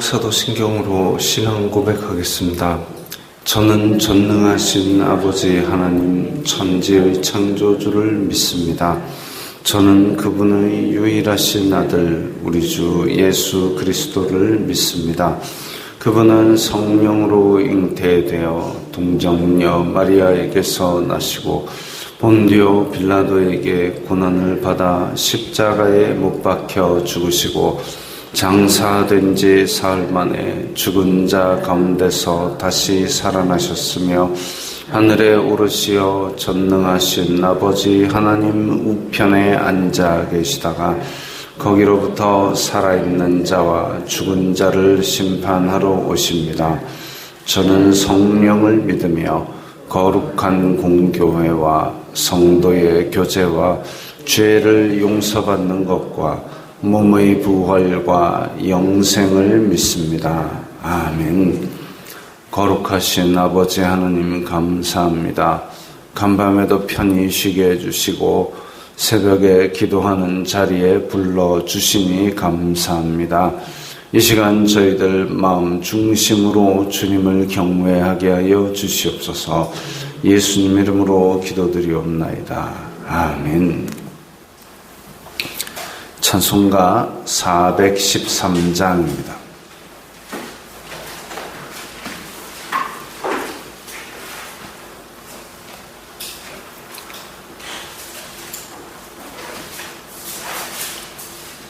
사도신경으로 신앙 고백하겠습니다. 저는 전능하신 아버지 하나님 천지의 창조주를 믿습니다. 저는 그분의 유일하신 아들 우리 주 예수 그리스도를 믿습니다. 그분은 성령으로 잉태되어 동정녀 마리아에게서 나시고 본디오 빌라도에게 고난을 받아 십자가에 못 박혀 죽으시고 장사된 지 사흘 만에 죽은 자 가운데서 다시 살아나셨으며 하늘에 오르시어 전능하신 아버지 하나님 우편에 앉아 계시다가 거기로부터 살아있는 자와 죽은 자를 심판하러 오십니다. 저는 성령을 믿으며 거룩한 공교회와 성도의 교제와 죄를 용서받는 것과 몸의 부활과 영생을 믿습니다. 아멘. 거룩하신 아버지 하나님 감사합니다. 간밤에도 편히 쉬게 해주시고 새벽에 기도하는 자리에 불러주시니 감사합니다. 이 시간 저희들 마음 중심으로 주님을 경외하게 하여 주시옵소서. 예수님 이름으로 기도드리옵나이다. 아멘. 찬송가 413장입니다.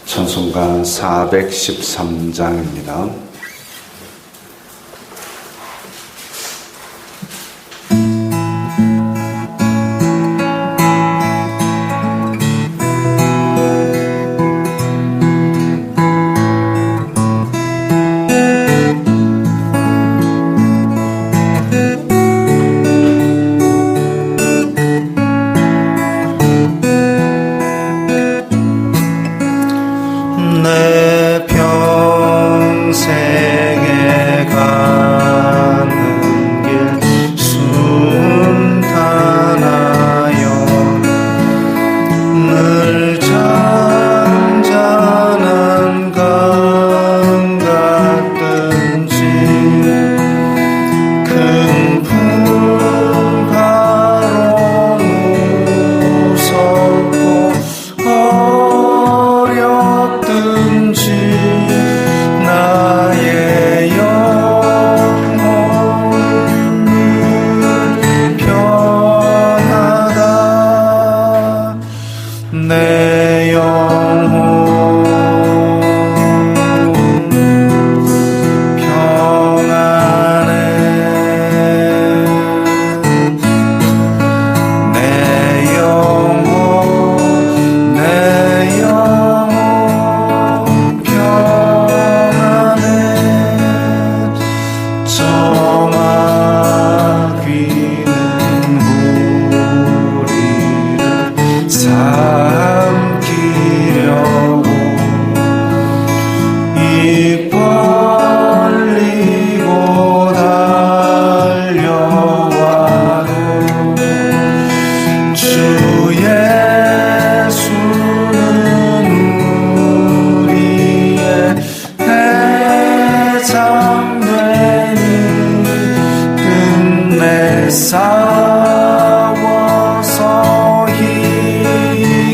찬송가 413장입니다. 싸워서 힘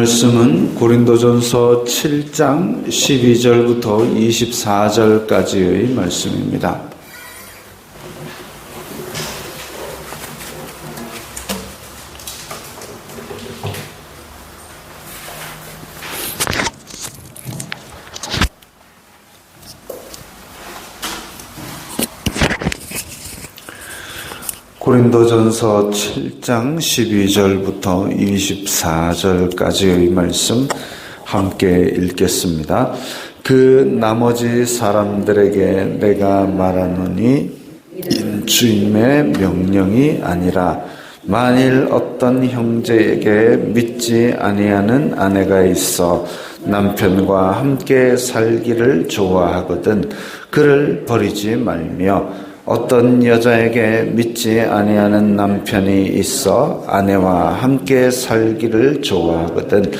말씀은 고린도전서 7장 12절부터 24절까지의 말씀입니다. 고린도전서 7장 12절부터 24절까지의 말씀 함께 읽겠습니다. 그 나머지 사람들에게 내가 말하노니 주님의 명령이 아니라 만일 어떤 형제에게 믿지 아니하는 아내가 있어 남편과 함께 살기를 좋아하거든 그를 버리지 말며 어떤 여자에게 믿지 아니하는 남편이 있어 아내와 함께 살기를 좋아하거든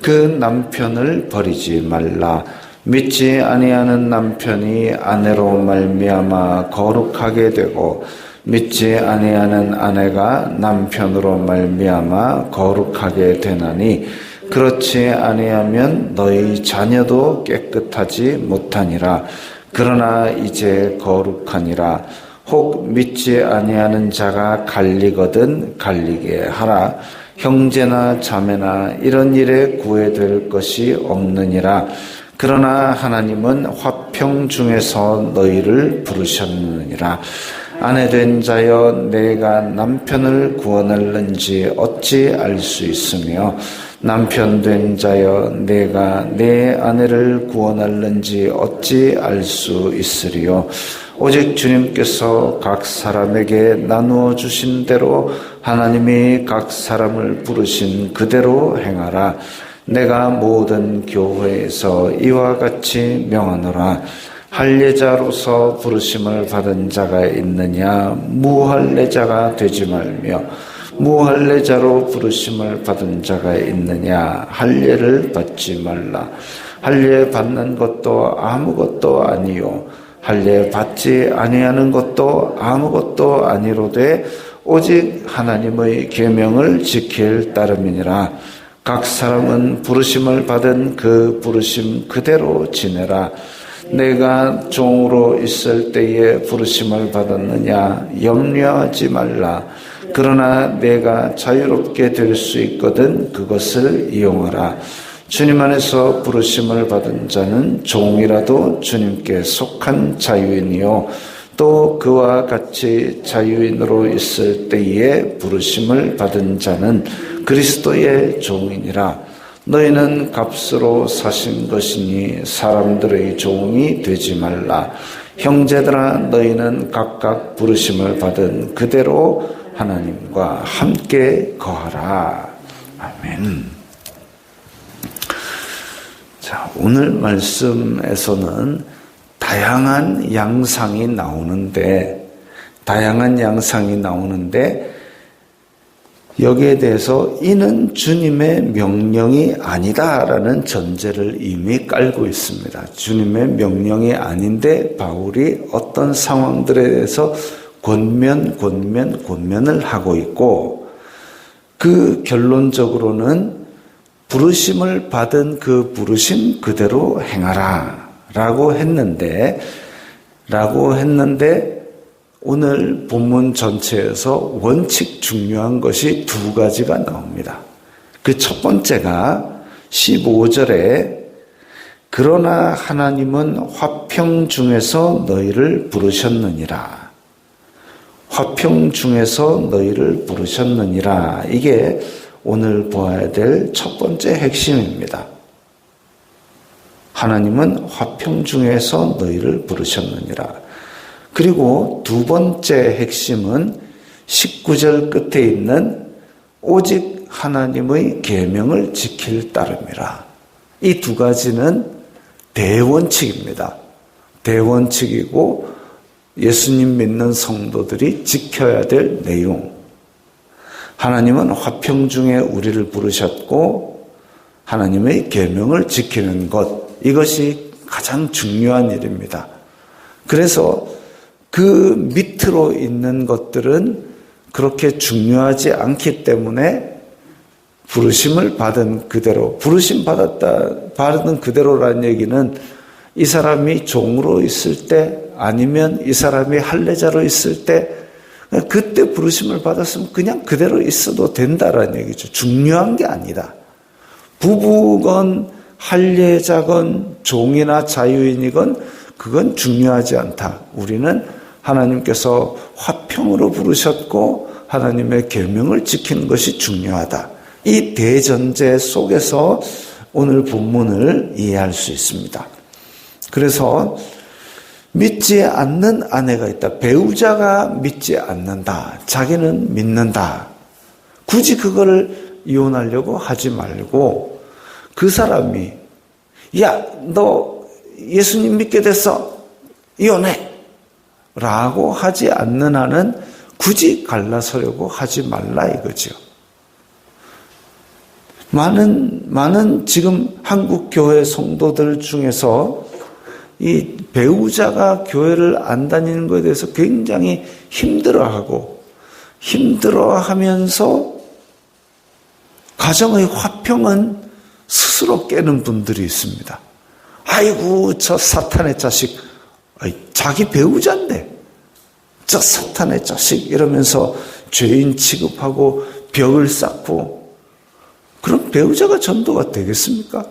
그 남편을 버리지 말라. 믿지 아니하는 남편이 아내로 말미암아 거룩하게 되고 믿지 아니하는 아내가 남편으로 말미암아 거룩하게 되나니 그렇지 아니하면 너희 자녀도 깨끗하지 못하니라. 그러나 이제 거룩하니라. 혹 믿지 아니하는 자가 갈리거든 갈리게 하라. 형제나 자매나 이런 일에 구애될 것이 없느니라. 그러나 하나님은 화평 중에서 너희를 부르셨느니라. 아내된 자여 내가 남편을 구원할는지 어찌 알 수 있으며 남편된 자여 내가 내 아내를 구원할는지 어찌 알 수 있으리요. 오직 주님께서 각 사람에게 나누어 주신 대로 하나님이 각 사람을 부르신 그대로 행하라. 내가 모든 교회에서 이와 같이 명하노라. 할례자로서 부르심을 받은 자가 있느냐 무할례자가 되지 말며 무할례자로 부르심을 받은 자가 있느냐 할례를 받지 말라. 할례 받는 것도 아무것도 아니요 할례 받지 아니하는 것도 아무것도 아니로되 오직 하나님의 계명을 지킬 따름이니라. 각 사람은 부르심을 받은 그 부르심 그대로 지내라. 내가 종으로 있을 때에 부르심을 받았느냐 염려하지 말라. 그러나 내가 자유롭게 될 수 있거든 그것을 이용하라. 주님 안에서 부르심을 받은 자는 종이라도 주님께 속한 자유인이요 또 그와 같이 자유인으로 있을 때에 부르심을 받은 자는 그리스도의 종이니라. 너희는 값으로 사신 것이니 사람들의 종이 되지 말라. 형제들아 너희는 각각 부르심을 받은 그대로 하나님과 함께 거하라. 아멘. 자, 오늘 말씀에서는 다양한 양상이 나오는데 여기에 대해서 이는 주님의 명령이 아니다라는 전제를 이미 깔고 있습니다. 주님의 명령이 아닌데 바울이 어떤 상황들에 대해서 권면을 하고 있고 그 결론적으로는 부르심을 받은 그 부르심 그대로 행하라 라고 했는데 오늘 본문 전체에서 원칙 중요한 것이 두 가지가 나옵니다. 그 첫 번째가 15절에 그러나 하나님은 화평 중에서 너희를 부르셨느니라. 화평 중에서 너희를 부르셨느니라. 이게 오늘 보아야 될 첫 번째 핵심입니다. 하나님은 화평 중에서 너희를 부르셨느니라. 그리고 두 번째 핵심은 19절 끝에 있는 오직 하나님의 계명을 지킬 따름이라. 이 두 가지는 대원칙입니다. 대원칙이고 예수님 믿는 성도들이 지켜야 될 내용. 하나님은 화평 중에 우리를 부르셨고 하나님의 계명을 지키는 것, 이것이 가장 중요한 일입니다. 그래서 그 밑으로 있는 것들은 그렇게 중요하지 않기 때문에 부르심을 받은 그대로, 받은 그대로라는 얘기는 이 사람이 종으로 있을 때 아니면 이 사람이 할례자로 있을 때 그때 부르심을 받았으면 그냥 그대로 있어도 된다라는 얘기죠. 중요한 게 아니다. 부부건 할례자건 종이나 자유인이건 그건 중요하지 않다. 우리는 하나님께서 화평으로 부르셨고 하나님의 계명을 지키는 것이 중요하다. 이 대전제 속에서 오늘 본문을 이해할 수 있습니다. 그래서 믿지 않는 아내가 있다. 배우자가 믿지 않는다. 자기는 믿는다. 굳이 그거를 이혼하려고 하지 말고 그 사람이 야, 너 예수님 믿게 됐어. 이혼해. 라고 하지 않는 한은 굳이 갈라서려고 하지 말라 이거죠. 많은 지금 한국 교회 성도들 중에서 이 배우자가 교회를 안 다니는 것에 대해서 굉장히 힘들어하면서 가정의 화평은 스스로 깨는 분들이 있습니다. 아이고 저 사탄의 자식, 자기 배우자인데 저 사탄의 자식 이러면서 죄인 취급하고 벽을 쌓고, 그럼 배우자가 전도가 되겠습니까?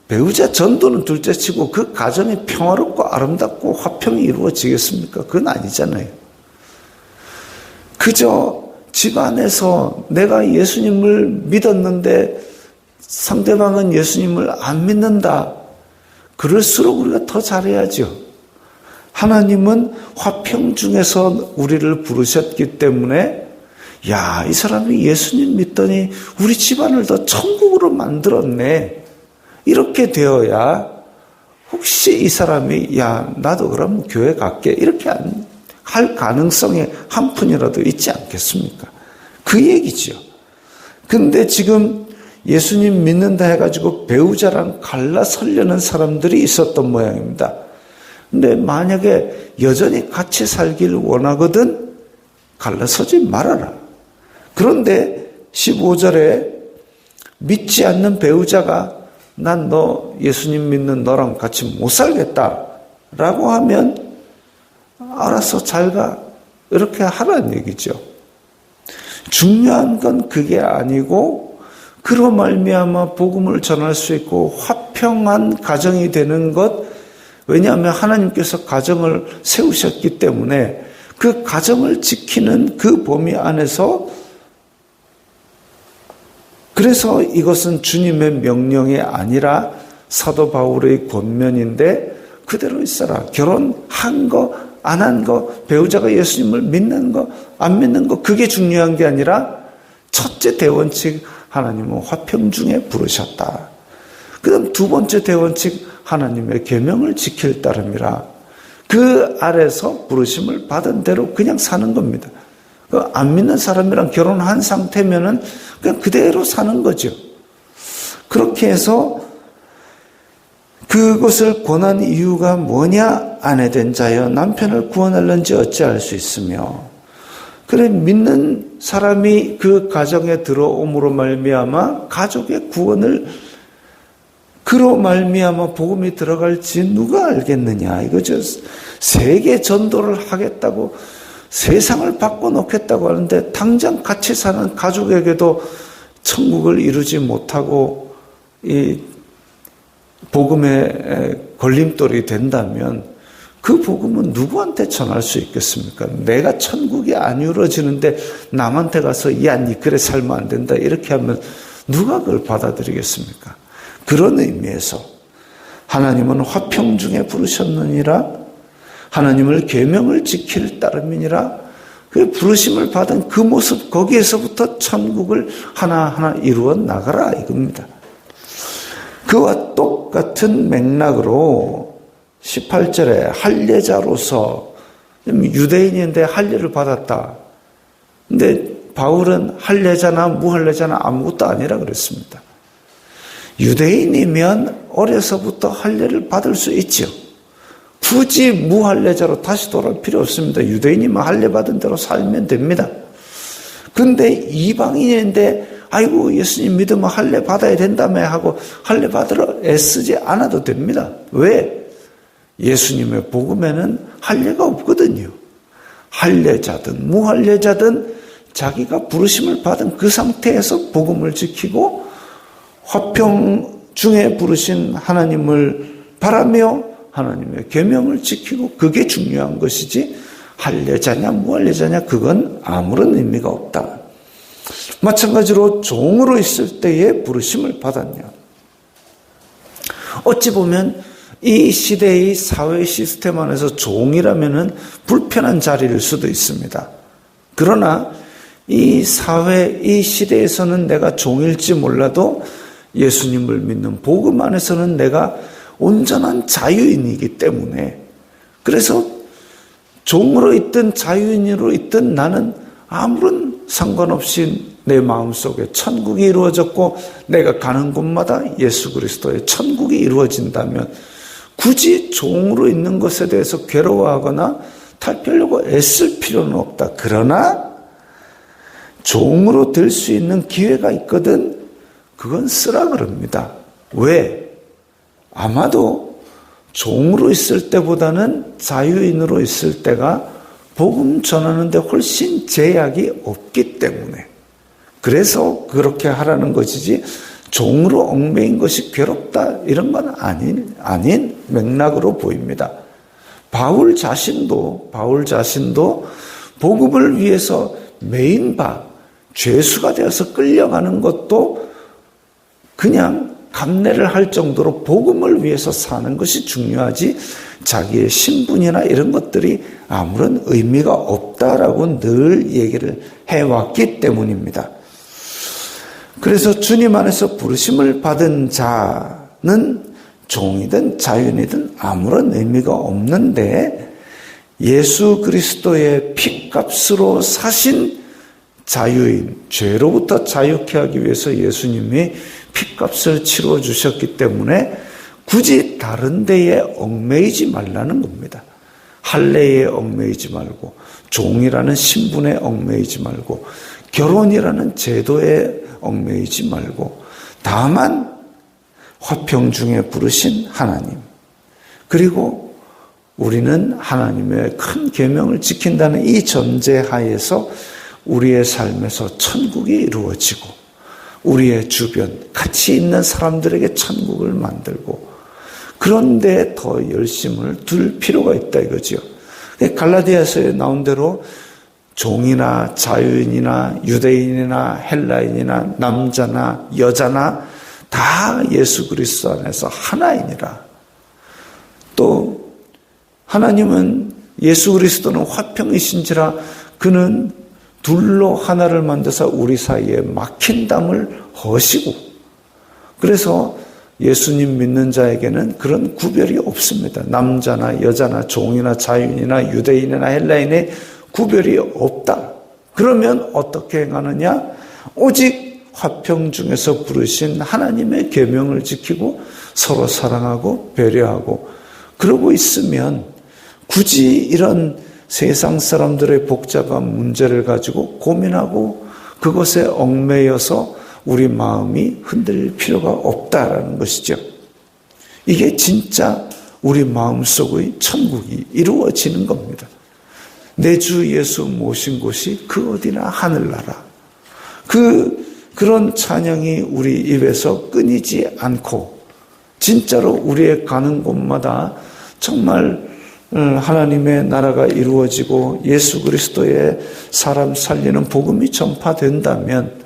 배우자 전도는 둘째치고 그 가정이 평화롭고 아름답고 화평이 이루어지겠습니까? 그건 아니잖아요. 그저 집안에서 내가 예수님을 믿었는데 상대방은 예수님을 안 믿는다. 그럴수록 우리가 더 잘해야죠. 하나님은 화평 중에서 우리를 부르셨기 때문에 야, 이 사람이 예수님 믿더니 우리 집안을 더 천국으로 만들었네. 이렇게 되어야 혹시 이 사람이 야, 나도 그럼 교회 갈게. 이렇게 할 가능성이 한 푼이라도 있지 않겠습니까? 그 얘기죠. 근데 지금 예수님 믿는다 해가지고 배우자랑 갈라서려는 사람들이 있었던 모양입니다. 근데 만약에 여전히 같이 살기를 원하거든 갈라서지 말아라. 그런데 15절에 믿지 않는 배우자가 난 너 예수님 믿는 너랑 같이 못 살겠다 라고 하면 알아서 잘 가. 이렇게 하라는 얘기죠. 중요한 건 그게 아니고 그로 말미암아 복음을 전할 수 있고 화평한 가정이 되는 것, 왜냐하면 하나님께서 가정을 세우셨기 때문에 그 가정을 지키는 그 범위 안에서, 그래서 이것은 주님의 명령이 아니라 사도 바울의 권면인데 그대로 있어라. 결혼한 거, 안 한 거, 배우자가 예수님을 믿는 거, 안 믿는 거, 그게 중요한 게 아니라 첫째 대원칙 하나님은 화평 중에 부르셨다. 그다음 두 번째 대원칙 하나님의 계명을 지킬 따름이라. 그 아래서 부르심을 받은 대로 그냥 사는 겁니다. 안 믿는 사람이랑 결혼한 상태면은 그냥 그대로 사는 거죠. 그렇게 해서 그것을 권한 이유가 뭐냐? 아내된 자여 남편을 구원할는지 어찌할 수 있으며. 그래, 믿는 사람이 그 가정에 들어옴으로 말미암아 가족의 구원을, 그로 말미암아 복음이 들어갈지 누가 알겠느냐 이거죠. 세계 전도를 하겠다고 세상을 바꿔놓겠다고 하는데 당장 같이 사는 가족에게도 천국을 이루지 못하고 이 복음의 걸림돌이 된다면 그 복음은 누구한테 전할 수 있겠습니까? 내가 천국이 안 이루어지는데 남한테 가서 야, 니 그래 살면 안 된다 이렇게 하면 누가 그걸 받아들이겠습니까? 그런 의미에서 하나님은 화평 중에 부르셨느니라, 하나님을 계명을 지킬 따름이니라. 그 부르심을 받은 그 모습, 거기에서부터 천국을 하나하나 이루어 나가라 이겁니다. 그와 똑같은 맥락으로 18절에 할례자로서, 유대인인데 할례를 받았다. 근데 바울은 할례자나 무할례자나 아무것도 아니라 그랬습니다. 유대인이면 어려서부터 할례를 받을 수 있죠. 굳이 무할례자로 다시 돌아올 필요 없습니다. 유대인이면 할례 받은 대로 살면 됩니다. 근데 이방인인데 아이고 예수님 믿으면 할례 받아야 된다며 하고 할례 받으러 애쓰지 않아도 됩니다. 왜? 예수님의 복음에는 할례가 없거든요. 할례자든 무할례자든 자기가 부르심을 받은 그 상태에서 복음을 지키고 화평 중에 부르신 하나님을 바라며 하나님의 계명을 지키고 그게 중요한 것이지 할례자냐 무할례자냐 그건 아무런 의미가 없다. 마찬가지로 종으로 있을 때에 부르심을 받았냐. 어찌 보면 이 시대의 사회 시스템 안에서 종이라면은 불편한 자리일 수도 있습니다. 그러나 이 사회, 이 시대에서는 내가 종일지 몰라도 예수님을 믿는 복음 안에서는 내가 온전한 자유인이기 때문에 그래서 종으로 있든 자유인으로 있든 나는 아무런 상관없이 내 마음속에 천국이 이루어졌고 내가 가는 곳마다 예수 그리스도의 천국이 이루어진다면 굳이 종으로 있는 것에 대해서 괴로워하거나 탈피하려고 애쓸 필요는 없다. 그러나 종으로 될 수 있는 기회가 있거든 그건 쓰라 그럽니다. 왜? 아마도 종으로 있을 때보다는 자유인으로 있을 때가 복음 전하는데 훨씬 제약이 없기 때문에 그래서 그렇게 하라는 것이지 종으로 얽매인 것이 괴롭다 이런 건 아닌 맥락으로 보입니다. 바울 자신도 복음을 위해서 매인 바 죄수가 되어서 끌려가는 것도 그냥 감내를 할 정도로 복음을 위해서 사는 것이 중요하지 자기의 신분이나 이런 것들이 아무런 의미가 없다라고 늘 얘기를 해왔기 때문입니다. 그래서 주님 안에서 부르심을 받은 자는 종이든 자유인이든 아무런 의미가 없는데 예수 그리스도의 피값으로 사신 자유인, 죄로부터 자유케 하기 위해서 예수님이 피값을 치러 주셨기 때문에 굳이 다른 데에 얽매이지 말라는 겁니다. 할례에 얽매이지 말고 종이라는 신분에 얽매이지 말고 결혼이라는 제도에 얽매이지 말고 다만 화평 중에 부르신 하나님 그리고 우리는 하나님의 큰 계명을 지킨다는 이 전제하에서 우리의 삶에서 천국이 이루어지고 우리의 주변 같이 있는 사람들에게 천국을 만들고 그런데 더 열심을 둘 필요가 있다 이거죠. 갈라디아서에 나온 대로 종이나 자유인이나 유대인이나 헬라인이나 남자나 여자나 다 예수 그리스도 안에서 하나이니라. 또 하나님은 예수 그리스도는 화평이신지라 그는 둘로 하나를 만드사 우리 사이에 막힌 담을 허시고 그래서 예수님 믿는 자에게는 그런 구별이 없습니다. 남자나 여자나 종이나 자유인이나 유대인이나 헬라인의 구별이 없다. 그러면 어떻게 행하느냐? 오직 화평 중에서 부르신 하나님의 계명을 지키고 서로 사랑하고 배려하고 그러고 있으면 굳이 이런 세상 사람들의 복잡한 문제를 가지고 고민하고 그것에 얽매여서 우리 마음이 흔들릴 필요가 없다라는 것이죠. 이게 진짜 우리 마음속의 천국이 이루어지는 겁니다. 내 주 예수 모신 곳이 그 어디나 하늘나라. 그런 찬양이 우리 입에서 끊이지 않고 진짜로 우리의 가는 곳마다 정말 하나님의 나라가 이루어지고 예수 그리스도의 사람 살리는 복음이 전파된다면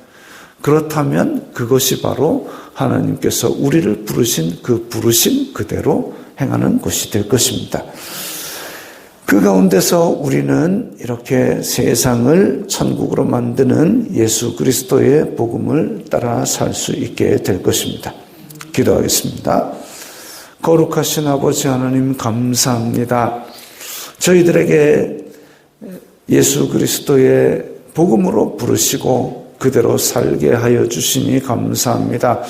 그렇다면 그것이 바로 하나님께서 우리를 부르신 그 부르심 그대로 행하는 것이 될 것입니다. 그 가운데서 우리는 이렇게 세상을 천국으로 만드는 예수 그리스도의 복음을 따라 살 수 있게 될 것입니다. 기도하겠습니다. 거룩하신 아버지 하나님 감사합니다. 저희들에게 예수 그리스도의 복음으로 부르시고 그대로 살게 하여 주시니 감사합니다.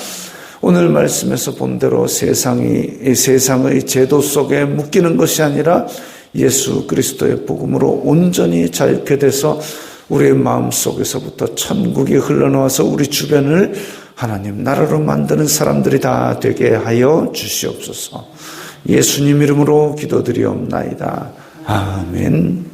오늘 말씀에서 본 대로 세상의 제도 속에 묶이는 것이 아니라 예수 그리스도의 복음으로 온전히 자유케 돼서 우리의 마음속에서부터 천국이 흘러나와서 우리 주변을 하나님 나라로 만드는 사람들이 다 되게 하여 주시옵소서. 예수님 이름으로 기도드리옵나이다. 아멘.